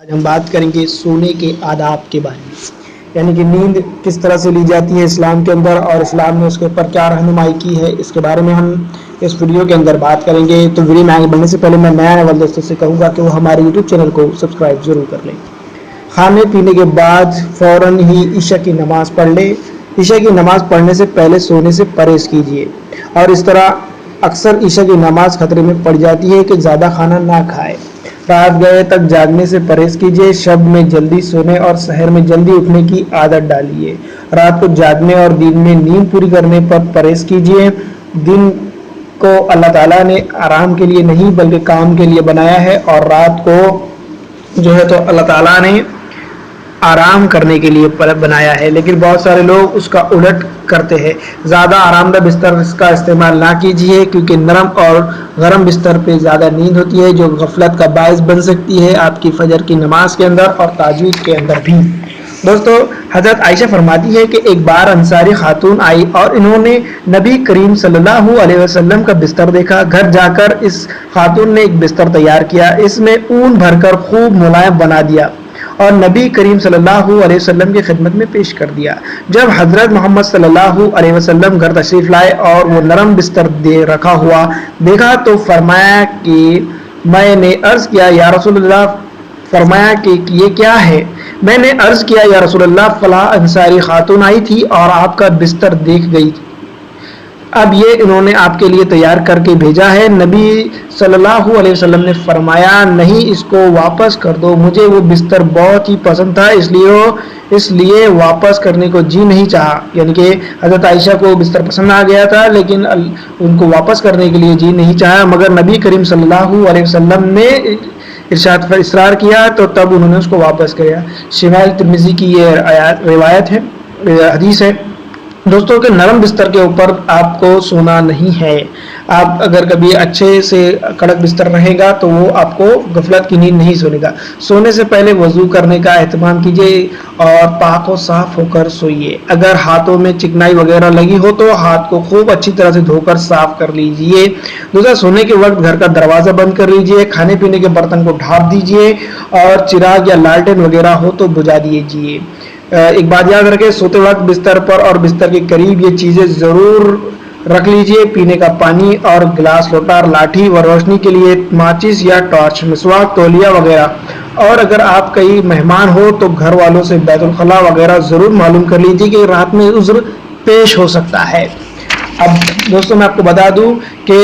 آج ہم بات کریں گے سونے کے آداب کے بارے میں، یعنی کہ نیند کس طرح سے لی جاتی ہے اسلام کے اندر، اور اسلام نے اس کے اوپر کیا رہنمائی کی ہے، اس کے بارے میں ہم اس ویڈیو کے اندر بات کریں گے۔ تو ویڈیو میں آگے بڑھنے سے پہلے میں نیا والے دوستوں سے کہوں گا کہ وہ ہمارے یوٹیوب چینل کو سبسکرائب ضرور کر لیں۔ کھانے پینے کے بعد فوراً ہی عشاء کی نماز پڑھ لیں۔ عشاء کی نماز پڑھنے سے پہلے سونے سے پرہیز کیجیے، اور اس طرح اکثر عشاء کی نماز خطرے میں پڑ جاتی ہے کہ زیادہ کھانا نہ کھائے۔ رات گئے تک جاگنے سے پرہیز کیجیے۔ شب میں جلدی سونے اور سحر میں جلدی اٹھنے کی عادت ڈالیے۔ رات کو جاگنے اور دن میں نیند پوری کرنے پر پرہیز کیجیے۔ دن کو اللہ تعالیٰ نے آرام کے لیے نہیں بلکہ کام کے لیے بنایا ہے، اور رات کو جو ہے تو اللہ تعالیٰ نے آرام کرنے کے لیے بنایا ہے، لیکن بہت سارے لوگ اس کا الٹ کرتے ہیں۔ زیادہ آرام دہ بستر کا استعمال نہ کیجیے، کیونکہ نرم اور گرم بستر پہ زیادہ نیند ہوتی ہے، جو غفلت کا باعث بن سکتی ہے آپ کی فجر کی نماز کے اندر اور تہجد کے اندر بھی۔ دوستو، حضرت عائشہ فرماتی ہے کہ ایک بار انصاری خاتون آئی اور انہوں نے نبی کریم صلی اللہ علیہ وسلم کا بستر دیکھا۔ گھر جا کر اس خاتون نے ایک بستر تیار کیا، اس میں اون بھر کر خوب ملائم بنا دیا اور نبی کریم صلی اللہ علیہ وسلم کی خدمت میں پیش کر دیا۔ جب حضرت محمد صلی اللہ علیہ وسلم گھر تشریف لائے اور وہ نرم بستر رکھا ہوا دیکھا تو فرمایا کہ میں نے عرض کیا یا رسول اللہ، فرمایا کہ یہ کیا ہے؟ میں نے عرض کیا یا رسول اللہ، فلاں انصاری خاتون آئی تھی اور آپ کا بستر دیکھ گئی، اب یہ انہوں نے آپ کے لیے تیار کر کے بھیجا ہے۔ نبی صلی اللہ علیہ وسلم نے فرمایا نہیں، اس کو واپس کر دو، مجھے وہ بستر بہت ہی پسند تھا، اس لیے واپس کرنے کو جی نہیں چاہا۔ یعنی کہ حضرت عائشہ کو بستر پسند آ گیا تھا لیکن ان کو واپس کرنے کے لیے جی نہیں چاہا، مگر نبی کریم صلی اللہ علیہ وسلم نے ارشاد پر اصرار کیا تو تب انہوں نے اس کو واپس کیا۔ شمائل ترمذی کی یہ روایت ہے، حدیث ہے دوستوں کے نرم بستر کے اوپر آپ کو سونا نہیں ہے۔ آپ اگر کبھی اچھے سے کڑک بستر رہے گا تو وہ آپ کو غفلت کی نیند نہیں سونے گا۔ سونے سے پہلے وضو کرنے کا اہتمام کیجیے اور پاک و صاف ہو کر سوئیے۔ اگر ہاتھوں میں چکنائی وغیرہ لگی ہو تو ہاتھ کو خوب اچھی طرح سے دھو کر صاف کر لیجیے۔ دوسرا، سونے کے وقت گھر کا دروازہ بند کر لیجیے، کھانے پینے کے برتن کو ڈھانپ دیجیے اور چراغ یا لالٹین وغیرہ ہو تو بجھا دیجیے۔ ایک بات یاد رکھیں، سوتے وقت بستر پر اور بستر کے قریب یہ چیزیں ضرور رکھ لیجئے: پینے کا پانی اور گلاس، لوٹا اور لاٹھی، و روشنی کے لیے ماچس یا ٹارچ، مسواک، تولیہ وغیرہ۔ اور اگر آپ کئی مہمان ہو تو گھر والوں سے بیت الخلاء وغیرہ ضرور معلوم کر لیجیے کہ رات میں عذر پیش ہو سکتا ہے۔ اب دوستوں میں آپ کو بتا دوں کہ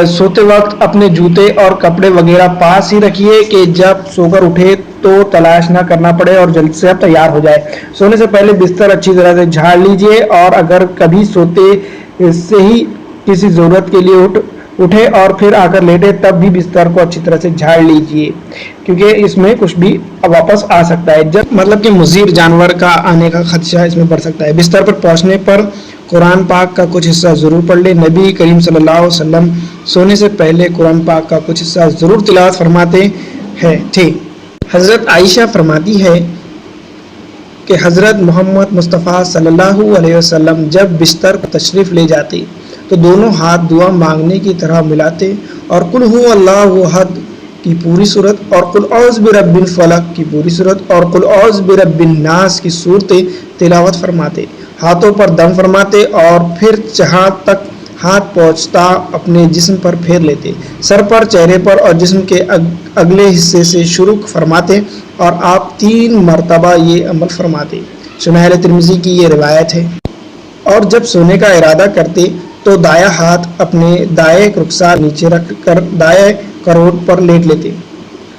سوتے وقت اپنے جوتے اور کپڑے وغیرہ پاس ہی رکھیے کہ جب سو کر اٹھے تو تلاش نہ کرنا پڑے اور جلد سے تیار ہو جائے۔ سونے سے پہلے بستر اچھی طرح سے جھاڑ لیجئے، اور اگر کبھی سوتے سے ہی کسی ضرورت کے لیے اٹھے اور پھر آ کر لیٹے تب بھی بستر کو اچھی طرح سے جھاڑ لیجئے، کیونکہ اس میں کچھ بھی واپس آ سکتا ہے، جب مطلب کہ مضر جانور کا آنے کا خدشہ اس میں بڑھ سکتا ہے۔ بستر پر پہنچنے پر قرآن پاک کا کچھ حصہ ضرور پڑھ لیں۔ نبی کریم صلی اللہ علیہ وسلم سونے سے پہلے قرآن پاک کا کچھ حصہ ضرور تلاوت فرماتے تھے۔ حضرت عائشہ فرماتی ہے کہ حضرت محمد مصطفیٰ صلی اللہ علیہ وسلم جب بستر پر تشریف لے جاتے تو دونوں ہاتھ دعا مانگنے کی طرح ملاتے اور قل هو اللہ احد کی پوری صورت اور قل اعوذ برب الفلق کی پوری صورت اور قل اعوذ برب الناس کی صورتیں تلاوت فرماتے، ہاتھوں پر دم فرماتے اور پھر جہاں تک ہاتھ پہنچتا اپنے جسم پر پھیر لیتے، سر پر، چہرے پر اور جسم کے اگلے حصے سے شروع فرماتے، اور آپ 3 مرتبہ یہ عمل فرماتے۔ شمائل ترمذی کی یہ روایت ہے۔ اور جب سونے کا ارادہ کرتے تو دایاں ہاتھ اپنے دائیں رخسار نیچے رکھ کر دائیں کروٹ پر لیٹ لیتے۔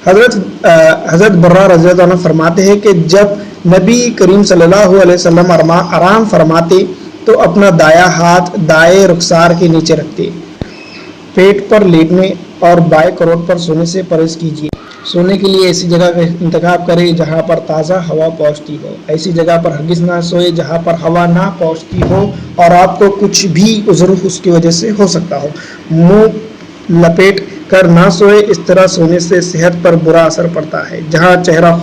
حضرت برہ رضی اللہ عنہ فرماتے ہیں کہ جب نبی کریم صلی اللہ علیہ وسلم آرام فرماتے تو اپنا دایاں ہاتھ دائیں رخسار کے نیچے رکھتے۔ پیٹ پر لیٹنے اور بائیں کروٹ پر سونے سے پرہیز کیجیے۔ سونے کے لیے ایسی جگہ کا انتخاب کریں جہاں پر تازہ ہوا پہنچتی ہو۔ ایسی جگہ پر ہرگز نہ سوئے جہاں پر ہوا نہ پہنچتی ہو اور آپ کو کچھ بھی عذر اس کی وجہ سے ہو سکتا ہو۔ منہ لپیٹ کر نہ سوئے، اس طرح سونے سے صحت پر برا اثر پڑتا ہے۔ جہاں چہرہ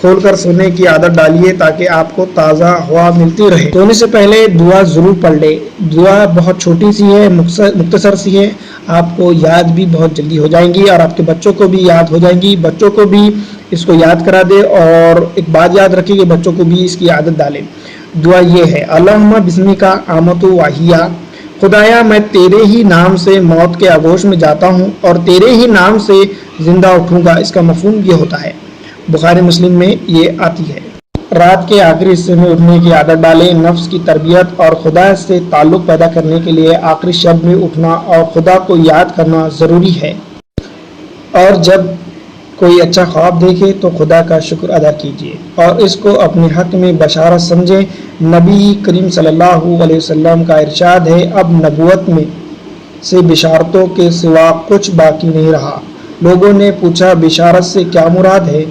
کھول کر سونے کی عادت ڈالیے تاکہ آپ کو تازہ ہوا ملتی رہے۔ سونے سے پہلے دعا ضرور پڑھ لے۔ دعا بہت چھوٹی سی ہے، مختصر سی ہے، آپ کو یاد بھی بہت جلدی ہو جائیں گی اور آپ کے بچوں کو بھی یاد ہو جائیں گی۔ بچوں کو بھی اس کو یاد کرا دے اور ایک بات یاد رکھیں کہ بچوں کو بھی اس کی عادت ڈالیں۔ دعا یہ ہے: اللہم بسمک آمنت وحیا، خدایا میں تیرے ہی نام سے موت کے آغوش میں جاتا ہوں اور تیرے ہی نام سے زندہ اٹھوں گا۔ اس کا مفہوم یہ ہوتا ہے، بخاری مسلم میں یہ آتی ہے۔ رات کے آخری حصے میں اٹھنے کی عادت ڈالیں۔ نفس کی تربیت اور خدا سے تعلق پیدا کرنے کے لیے آخری شب میں اٹھنا اور خدا کو یاد کرنا ضروری ہے، اور جب کوئی اچھا خواب دیکھے تو خدا کا شکر ادا کیجیے اور اس کو اپنے حق میں بشارت سمجھیں۔ نبی کریم صلی اللہ علیہ وسلم کا ارشاد ہے: اب نبوت میں سے بشارتوں کے سوا کچھ باقی نہیں رہا۔ لوگوں نے پوچھا بشارت سے کیا مراد ہے؟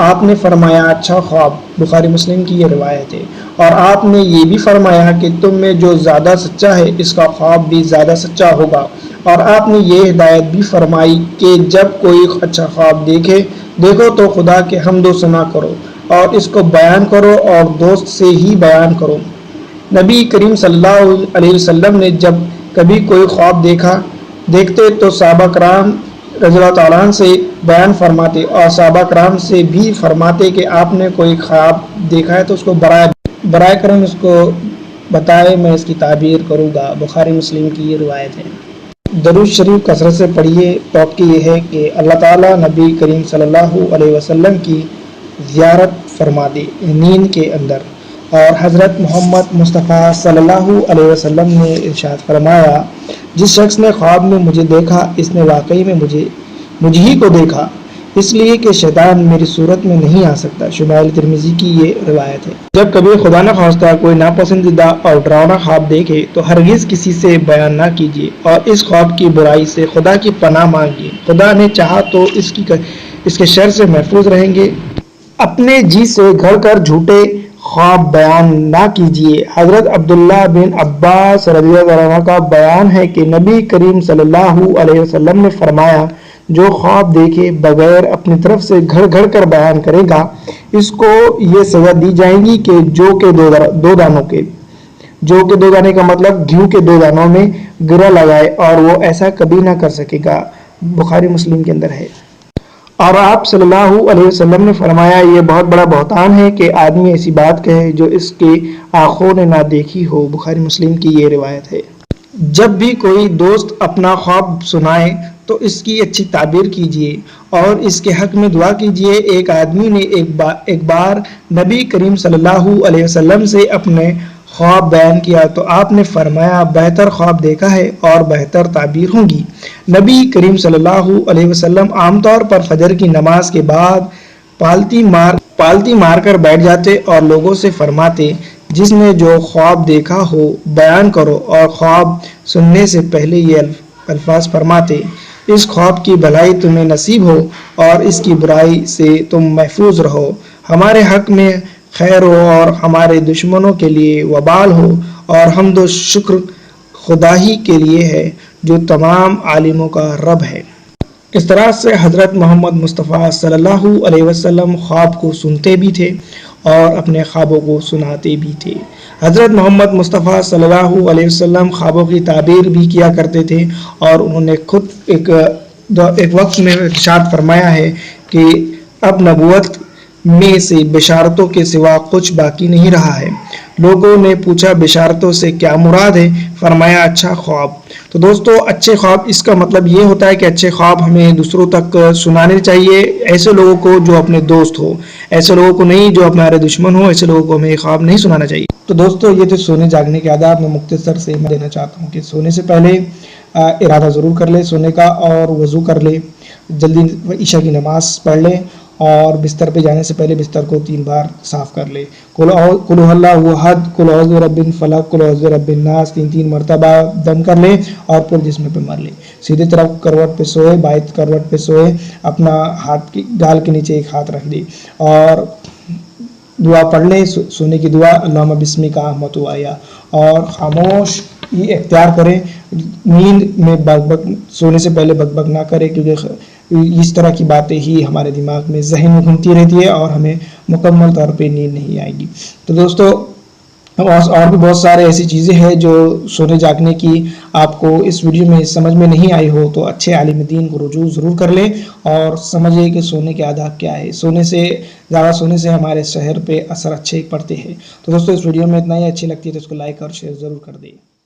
آپ نے فرمایا اچھا خواب۔ بخاری مسلم کی یہ روایت ہے۔ اور آپ نے یہ بھی فرمایا کہ تم میں جو زیادہ سچا ہے اس کا خواب بھی زیادہ سچا ہوگا، اور آپ نے یہ ہدایت بھی فرمائی کہ جب کوئی اچھا خواب دیکھو تو خدا کے حمد و ثنا کرو اور اس کو بیان کرو اور دوست سے ہی بیان کرو۔ نبی کریم صلی اللہ علیہ وسلم نے جب کبھی کوئی خواب دیکھتے تو صحابہ کرام رضی اللہ تعالیٰ عنہ سے بیان فرماتے اور صحابہ کرام سے بھی فرماتے کہ آپ نے کوئی خواب دیکھا ہے تو اس کو برائے کرم اس کو بتائے، میں اس کی تعبیر کروں گا۔ بخاری مسلم کی یہ روایت ہے۔ درود شریف کثرت سے پڑھیے۔ توقع یہ ہے کہ اللہ تعالیٰ نبی کریم صلی اللہ علیہ وسلم کی زیارت فرما دے نیند کے اندر۔ اور حضرت محمد مصطفیٰ صلی اللہ علیہ وسلم نے ارشاد فرمایا: جس شخص نے خواب میں مجھے دیکھا اس نے واقعی میں مجھ ہی کو دیکھا، اس لیے کہ شیطان میری صورت میں نہیں آ سکتا۔ شمائل ترمذی کی یہ روایت ہے۔ جب کبھی خدا نہ خواستہ کوئی ناپسندیدہ اور ڈراؤنا خواب دیکھے تو ہرگز کسی سے بیان نہ کیجیے اور اس خواب کی برائی سے خدا کی پناہ مانگیے۔ خدا نے چاہا تو اس کے شر سے محفوظ رہیں گے۔ اپنے جی سے گھڑ کر جھوٹے خواب بیان نہ کیجیے۔ حضرت عبداللہ بن عباس رضی اللہ عنہ کا بیان ہے کہ نبی کریم صلی اللہ علیہ وسلم نے فرمایا: جو خواب دیکھے بغیر اپنی طرف سے گھڑ گھڑ کر بیان کرے گا اس کو یہ سزا دی جائے گی کہ جو کے دو دانے کا مطلب گھیو کے 2 دانوں میں گرہ لگائے، اور وہ ایسا کبھی نہ کر سکے گا۔ بخاری مسلم کے اندر ہے۔ اور آپ صلی اللہ علیہ وسلم نے فرمایا: یہ بہت بڑا بہتان ہے کہ آدمی ایسی بات کہے جو اس کے آنکھوں نے نہ دیکھی ہو۔ بخاری مسلم کی یہ روایت ہے۔ جب بھی کوئی دوست اپنا خواب سنائے تو اس کی اچھی تعبیر کیجیے اور اس کے حق میں دعا کیجیے۔ ایک آدمی نے ایک بار نبی کریم صلی اللہ علیہ وسلم سے اپنے خواب بیان کیا تو آپ نے فرمایا: بہتر خواب دیکھا ہے اور بہتر تعبیر ہوں گی۔ نبی کریم صلی اللہ علیہ وسلم عام طور پر فجر کی نماز کے بعد پالتی مار کر بیٹھ جاتے اور لوگوں سے فرماتے: جس نے جو خواب دیکھا ہو بیان کرو، اور خواب سننے سے پہلے یہ الفاظ فرماتے: اس خواب کی بھلائی تمہیں نصیب ہو اور اس کی برائی سے تم محفوظ رہو، ہمارے حق میں خیر ہو اور ہمارے دشمنوں کے لیے وبال ہو، اور حمد و شکر خدا ہی کے لیے ہے جو تمام عالموں کا رب ہے۔ اس طرح سے حضرت محمد مصطفیٰ صلی اللہ علیہ وسلم خواب کو سنتے بھی تھے اور اپنے خوابوں کو سناتے بھی تھے۔ حضرت محمد مصطفیٰ صلی اللہ علیہ وسلم خوابوں کی تعبیر بھی کیا کرتے تھے، اور انہوں نے خود ایک وقت میں ارشاد فرمایا ہے کہ اب نبوت میں سے بشارتوں کے سوا کچھ باقی نہیں رہا ہے۔ لوگوں نے پوچھا بشارتوں سے کیا مراد ہے؟ فرمایا اچھا خواب۔ تو دوستو، اچھے خواب اس کا مطلب یہ ہوتا ہے کہ اچھے خواب ہمیں دوسروں تک سنانے چاہیے، ایسے لوگوں کو جو اپنے دوست ہو، ایسے لوگوں کو نہیں جو ہمارے دشمن ہو، ایسے لوگوں کو ہمیں خواب نہیں سنانا چاہیے۔ تو دوستو، یہ تو سونے جاگنے کے آداب میں مختصر سے میں دینا چاہتا ہوں کہ سونے سے پہلے ارادہ ضرور کر لے سونے کا، اور وضو کر لے، جلدی عشاء کی نماز پڑھ لے، اور بستر پہ جانے سے پہلے بستر کو 3 بار صاف کر لے۔ قل هو اللہ احد، قل اعوذ برب الفلق، قل اعوذ برب الناس 3 مرتبہ دم کر لے اور پھر جسم پہ مر لے۔ سیدھے طرف کروٹ پہ سوئے، بائیں کروٹ پہ سوئے، اپنا ہاتھ کی گال کے نیچے ایک ہاتھ رکھ دے اور دعا پڑھ لے، سونے کی دعا، اللہم بسمک آمنت وحیا، اور خاموش یہ اختیار کریں، نیند میں سونے سے پہلے بک بک نہ کرے، کیونکہ اس طرح کی باتیں ہی ہمارے دماغ میں ذہن میں گھومتی رہتی ہے اور ہمیں مکمل طور پہ نیند نہیں آئے گی۔ تو دوستو اور بھی بہت سارے ایسی چیزیں ہیں جو سونے جاگنے کی آپ کو اس ویڈیو میں سمجھ میں نہیں آئی ہو تو اچھے عالم دین کو رجوع ضرور کر لیں اور سمجھیں کہ سونے کے آداب کیا ہے۔ زیادہ سونے سے ہمارے صحت پہ اثر اچھے پڑتے ہیں۔ تو دوستو اس ویڈیو میں اتنا ہی، اچھی لگتی ہے تو اس کو لائک اور شیئر ضرور کر دیں۔